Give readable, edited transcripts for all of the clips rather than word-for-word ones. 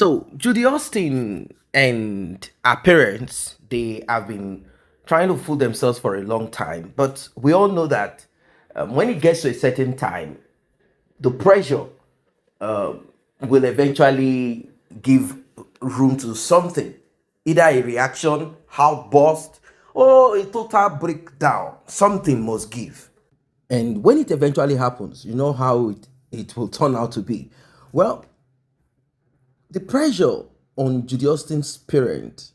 So Judy Austin and her parents, they have been trying to fool themselves for a long time. But we all know that when it gets to a certain time, the pressure will eventually give room to something, either a reaction, outburst, or a total breakdown. Something must give. And when it eventually happens, you know how it will turn out to be. Well, the pressure on Judy Austin's parent,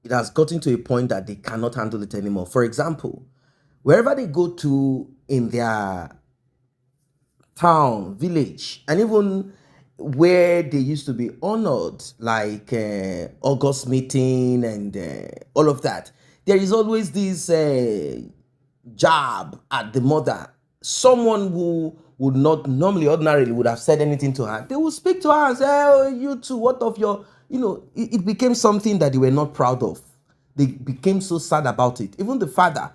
it has gotten to a point that they cannot handle it anymore. For example, wherever they go to in their town, village, and even where they used to be honored, like August meeting and all of that, there is always this jab at the mother. Someone who would not normally, ordinarily, would have said anything to her. They will speak to her and say, "Oh, you two, what of your," it became something that they were not proud of. They became so sad about it. Even the father,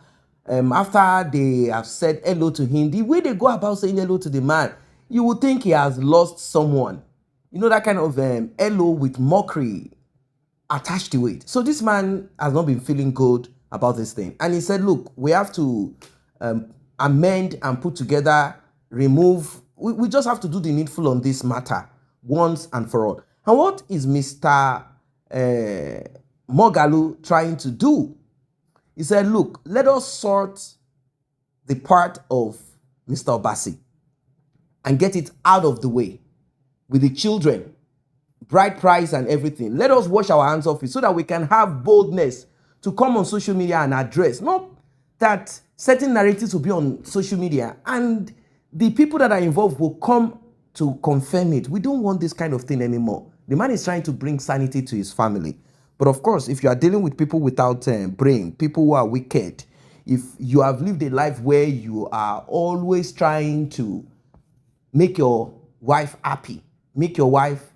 after they have said hello to him, the way they go about saying hello to the man, you would think he has lost someone. You know, that kind of hello with mockery attached to it. So this man has not been feeling good about this thing. And he said, look, we have to amend and put together, remove. We just have to do the needful on this matter once and for all. And what is Mr. Mogalu trying to do? He said, look, let us sort the part of Mr. Obasi and get it out of the way with the children, bride price and everything. Let us wash our hands off it so that we can have boldness to come on social media and address. Not that certain narratives will be on social media and the people that are involved will come to confirm it. We don't want this kind of thing anymore. The man is trying to bring sanity to his family. But of course, if you are dealing with people without brain, people who are wicked, if you have lived a life where you are always trying to make your wife happy, make your wife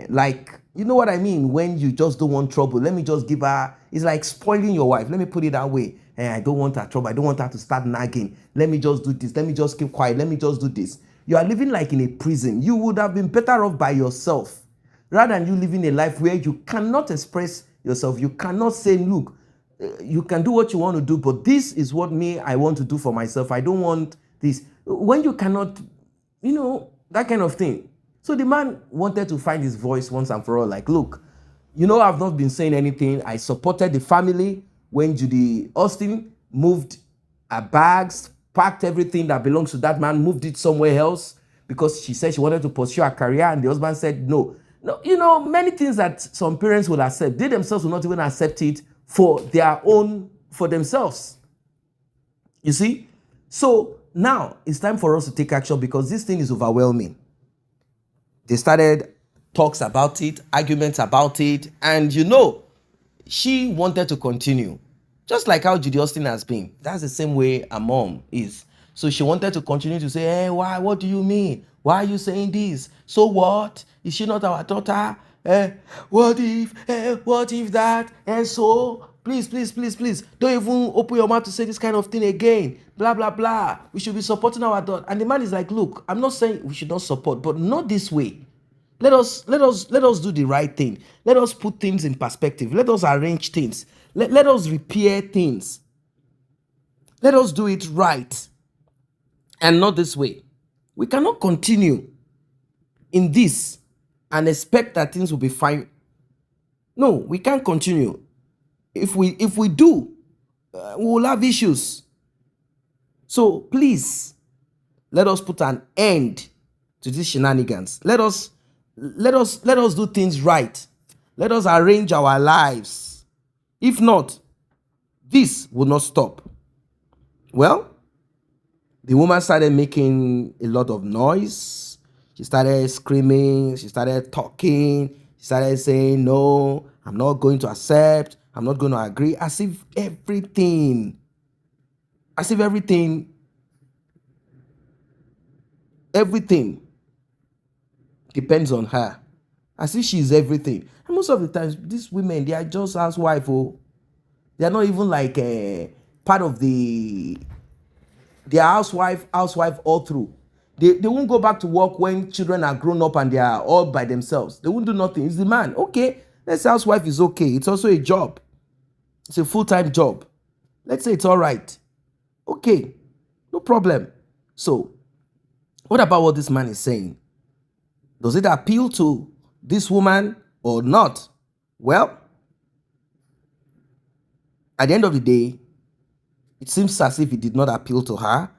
like, you know what I mean, when you just don't want trouble, let me just give her, it's like spoiling your wife, let me put it that way. I don't want her trouble, I don't want her to start nagging, let me just do this, let me just keep quiet, let me just do this. You are living like in a prison. You would have been better off by yourself rather than you living a life where you cannot express yourself. You cannot say, look, you can do what you want to do, but this is what I want to do for myself. I don't want this. When you cannot, that kind of thing. So the man wanted to find his voice once and for all. Like, look, I've not been saying anything. I supported the family when Judy Austin moved her bags, packed everything that belongs to that man, moved it somewhere else because she said she wanted to pursue her career, and the husband said no. No, many things that some parents will accept, they themselves will not even accept it for themselves. You see? So now it's time for us to take action because this thing is overwhelming. They started talks about it, arguments about it, and she wanted to continue. Just like how Judy Austin has been. That's the same way her mom is. So she wanted to continue to say, hey, why? What do you mean? Why are you saying this? So what? Is she not our daughter? What if that? And so, please, don't even open your mouth to say this kind of thing again. Blah, blah, blah. We should be supporting our daughter. And the man is like, look, I'm not saying we should not support, but not this way. Let us do the right thing. Let us put things in perspective. Let us arrange things. Let us repair things. Let us do it right. And not this way. We cannot continue in this and expect that things will be fine. No, we can't continue. If we do, we will have issues. So please, let us put an end to these shenanigans. Let us do things right. Let us arrange our lives. If not, this will not stop. Well, the woman started making a lot of noise. She started screaming. She started talking. She started saying, no, I'm not going to accept. I'm not going to agree. As if everything depends on her. As if she's everything. And most of the times, these women, they are just housewives. They are not even like part of they are housewife all through. They won't go back to work when children are grown up and they are all by themselves. They won't do nothing. It's the man. Okay, let's say housewife is okay. It's also a job. It's a full-time job. Let's say it's all right. Okay, no problem. So, what about what this man is saying? Does it appeal to this woman or not? Well, at the end of the day, it seems as if it did not appeal to her,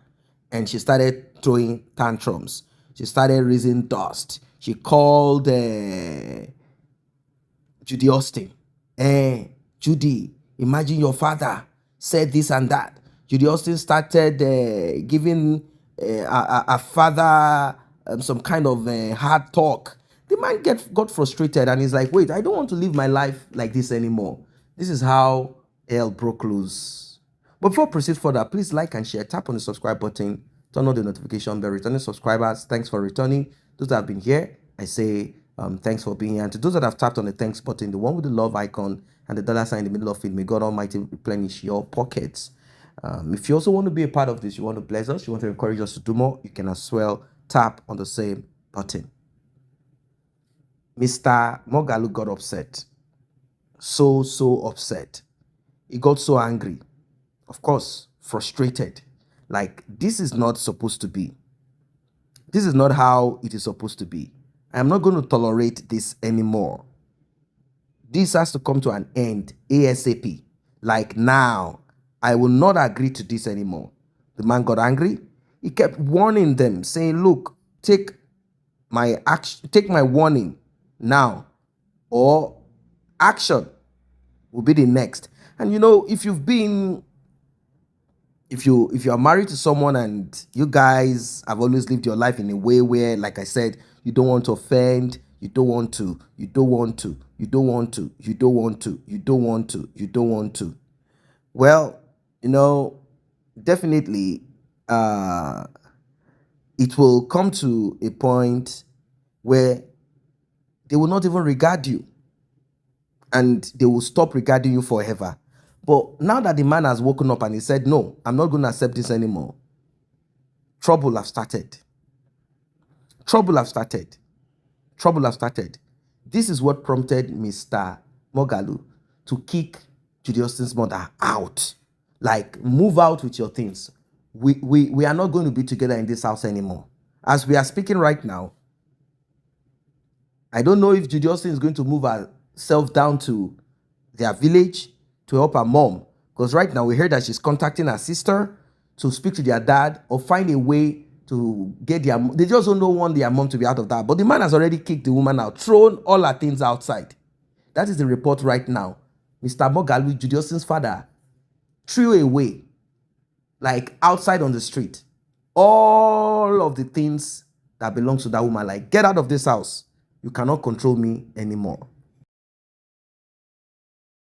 and she started throwing tantrums. She started raising dust. She called Judy Austin. Judy, imagine your father said this and that. Judy Austin started giving a father some kind of hard talk. The man got frustrated and he's like, wait, I don't want to live my life like this anymore. This is how hell broke loose. But before I proceed further, please like and share. Tap on the subscribe button. Turn on the notification bell. Returning subscribers, thanks for returning. Those that have been here, I say thanks for being here. And to those that have tapped on the thanks button, the one with the love icon and the dollar sign in the middle of it, may God Almighty replenish your pockets. If you also want to be a part of this, you want to bless us, you want to encourage us to do more, you can as well tap on the same button. Mr. Mogalu got upset. So upset. He got so angry. Of course, frustrated. Like, this is not supposed to be. This is not how it is supposed to be. I am not going to tolerate this anymore. This has to come to an end ASAP. Like now. I will not agree to this anymore. The man got angry. He kept warning them, saying, look, take my warning now, or action will be the next. And you know, if you are married to someone and you guys have always lived your life in a way where, like I said, you don't want to offend, you don't want to. Well, you know, definitely it will come to a point where they will not even regard you and they will stop regarding you forever. But now that the man has woken up and he said, no, I'm not going to accept this anymore, trouble have started. This is what prompted Mr. Mogalu to kick Judy Austin's mother out. Like, move out with your things. We are not going to be together in this house anymore. As we are speaking right now, I don't know if Judy Austin is going to move herself down to their village to help her mom. Because right now we heard that she's contacting her sister to speak to their dad or find a way to get their mom. They just don't want their mom to be out of that. But the man has already kicked the woman out, thrown all her things outside. That is the report right now. Mr. Mogalu, Judy Austin's father, threw away, like outside on the street, all of the things that belongs to that woman. Like, get out of this house. You cannot control me anymore.